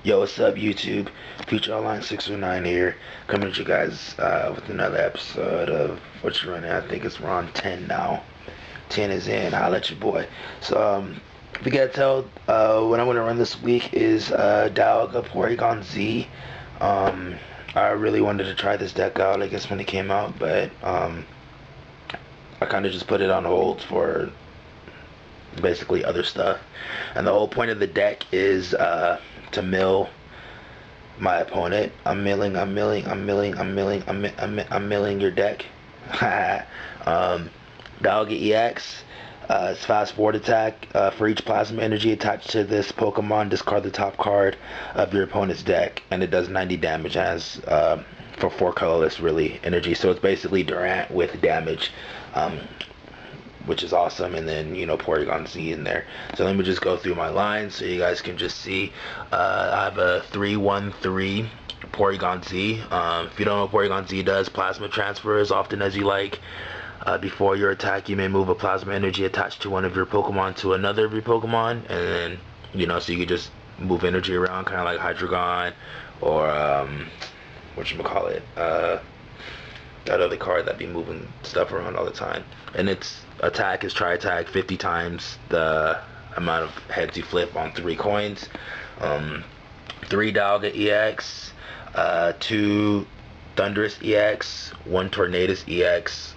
Yo, what's up, YouTube? Future Online 609 here, coming at you guys with another episode of what you running. I think we're on 10 now. 10 is in. I'll let you boy. So, if you can't tell, what I'm gonna run this week is Dialga PorygonZ. I really wanted to try this deck out, I guess, when it came out, but I kind of just put it on hold for basically other stuff. And the whole point of the deck is to mill my opponent. I'm milling your deck. Dialga EX. It's fast forward attack. For each plasma energy attached to this Pokemon, discard the top card of your opponent's deck, and it does 90 damage as for 4 colorless really energy. So it's basically Durant with damage. Which is awesome, and then PorygonZ in there. So let me just go through my lines so you guys can just see. I have a 3-1-3 PorygonZ. If you don't know what PorygonZ does, plasma transfer as often as you like. Before your attack, you may move a plasma energy attached to one of your Pokemon to another of your Pokemon, and then so you can just move energy around, kind of like Hydreigon or whatchamacallit, that other card that be moving stuff around all the time. And its attack is try attack 50 times the amount of heads you flip on 3 coins. 3 Dialga EX, 2 Thunderous EX, 1 Tornadus EX,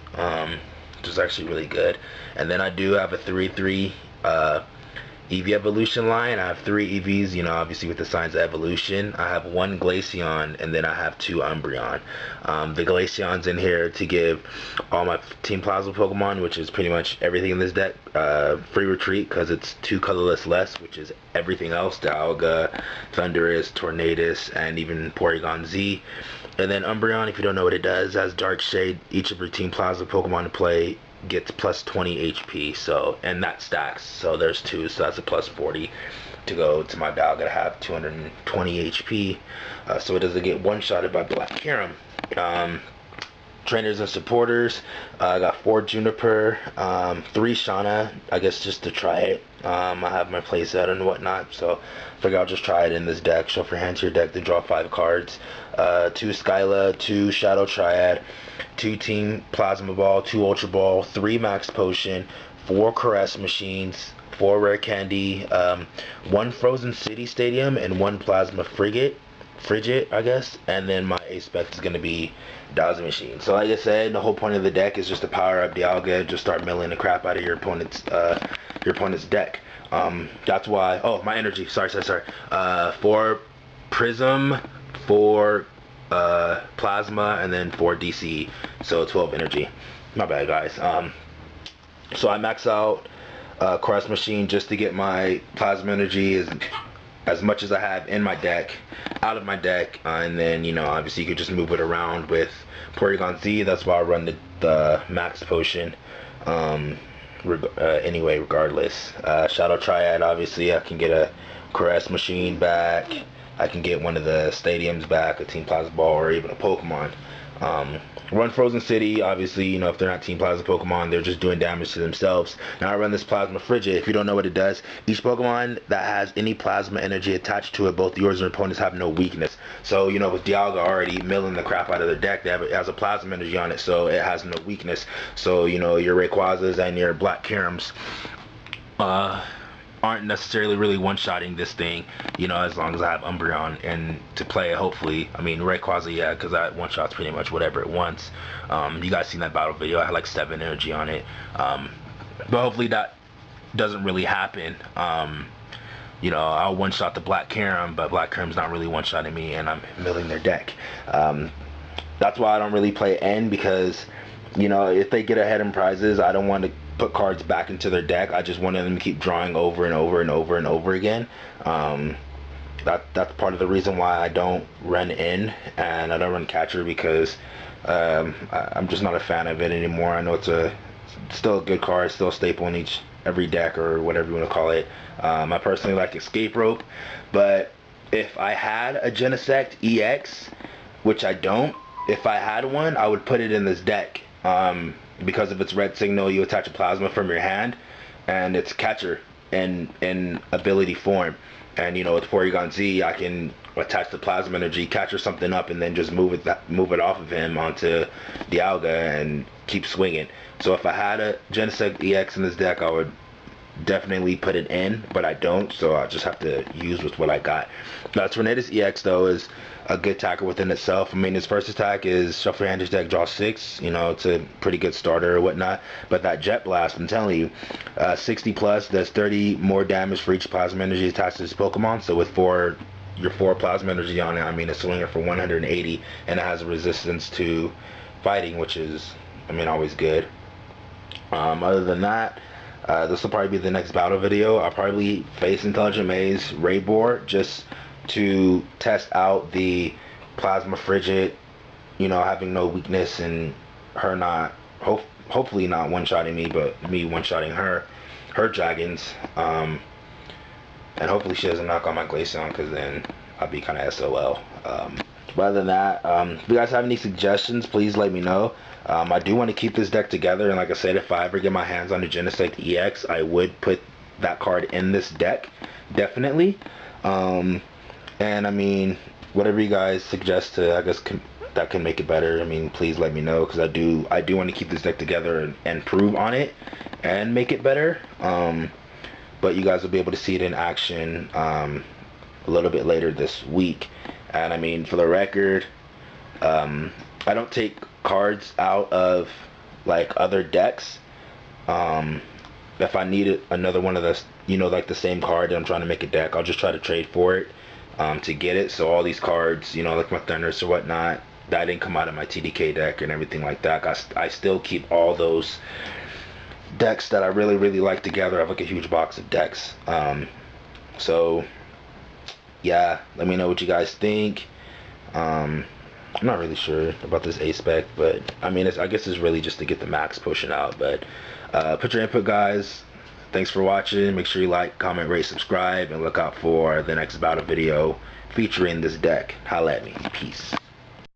which is actually really good. And then I do have a 3-3 EV evolution line. I have 3 EVs, obviously with the signs of evolution. I have 1 Glaceon, and then I have 2 Umbreon. The Glaceon's in here to give all my Team Plasma Pokemon, which is pretty much everything in this deck, free retreat, because it's 2 colorless less, which is everything else: Dialga, Thundurus, Tornadus, and even PorygonZ. And then Umbreon, if you don't know what it does, has Dark Shade. Each of your Team Plasma Pokemon to play gets plus 20 HP, so, and that stacks, so there's 2, so that's a plus 40 to go to my Dialga to have 220 HP, so it doesn't get one-shotted by Black Kyurem. Trainers and supporters, I got 4 Juniper, 3 Shauna, I guess just to try it. I have my playset and whatnot, so I figure I'll just try it in this deck. Shuffle your hand to your deck to draw 5 cards. 2 Skyla, 2 Shadow Triad, 2 Team Plasma Ball, 2 Ultra Ball, 3 Max Potion, 4 Caress Machines, 4 Rare Candy, 1 Frozen City Stadium, and 1 Plasma Frigate, I guess. And then my ace spec is going to be Dazzle Machine. So like I said, the whole point of the deck is just to power up Dialga, just start milling the crap out of your opponent's deck. That's why. Oh, my energy. Sorry. 4 Prism, 4 Plasma, and then 4 DC. So 12 energy. My bad, guys. So I max out Caress Machine just to get my Plasma energy as much as I have in my deck out of my deck, and then obviously you could just move it around with PorygonZ. That's why I run the Max Potion anyway, regardless. Shadow Triad, obviously I can get a Caress Machine back, I can get one of the stadiums back, a Team Plasma Ball, or even a Pokemon. Run Frozen City, obviously, if they're not Team Plasma Pokemon, they're just doing damage to themselves. Now I run this Plasma Frigate. If you don't know what it does, each Pokemon that has any plasma energy attached to it, both yours and your opponents have no weakness. So, with Dialga already milling the crap out of their deck, it has a plasma energy on it, so it has no weakness. So, your Rayquazas and your Black Kyurems, aren't necessarily really one-shotting this thing, as long as I have Umbreon and to play it, hopefully. I mean, Rayquaza, yeah, because that one-shots pretty much whatever it wants. You guys seen that battle video, I had like 7 energy on it. But hopefully that doesn't really happen. I'll one-shot the Black Kyurem, but Black Kyurem's not really one-shotting me, and I'm milling their deck. That's why I don't really play N, because, if they get ahead in prizes, I don't want to put cards back into their deck. I just want them to keep drawing over and over and over and over again. That's part of the reason why I don't run in and I don't run catcher, because I'm just not a fan of it anymore. I know it's still a good card, still a staple in every deck, or whatever you want to call it. I personally like Escape Rope, but if I had a Genesect EX, which I don't, if I had one, I would put it in this deck. Because of its red signal, you attach a plasma from your hand, and it's catcher in ability form. And you know, with PorygonZ, I can attach the plasma energy, capture something up, and then just move it off of him onto Dialga and keep swinging. So if I had a Genesect EX in this deck, I would definitely put it in, but I don't, so I just have to use with what I got. Now, Tornadus EX though is a good attacker within itself. I mean, his first attack is shuffle your hand deck, draw 6. You know, it's a pretty good starter or whatnot. But that Jet Blast, I'm telling you, 60 plus, does 30 more damage for each plasma energy attached to this Pokemon. So with your 4 plasma energy on it, I mean, it's swinging for 180, and it has a resistance to fighting, which is, I mean, always good. Other than that, this will probably be the next battle video. I'll probably face Intelligent Maze Raybor just to test out the Plasma Frigid, you know, having no weakness and her not, hopefully not one-shotting me, but me one-shotting her dragons. And hopefully she doesn't knock on my Glaceon, because then I'll be kind of SOL. But other than that, if you guys have any suggestions, please let me know. I do want to keep this deck together, and like I said, if I ever get my hands on the Genesect EX, I would put that card in this deck, definitely. And I mean, whatever you guys suggest to, I guess, that can make it better, I mean, please let me know, because I do want to keep this deck together and improve on it and make it better. But you guys will be able to see it in action a little bit later this week. And I mean, for the record, I don't take cards out of like other decks. If I need another one of the, you know, like the same card that I'm trying to make a deck, I'll just try to trade for it to get it. So all these cards, you know, like my Thunders or whatnot, that didn't come out of my TDK deck and everything like that. I still keep all those decks that I really like together. I have like a huge box of decks. So yeah, let me know what you guys think. I'm not really sure about this A-Spec, but I mean, I guess it's really just to get the max pushing out. But put your input, guys. Thanks for watching. Make sure you like, comment, rate, subscribe, and look out for the next battle video featuring this deck. Holla at me. Peace.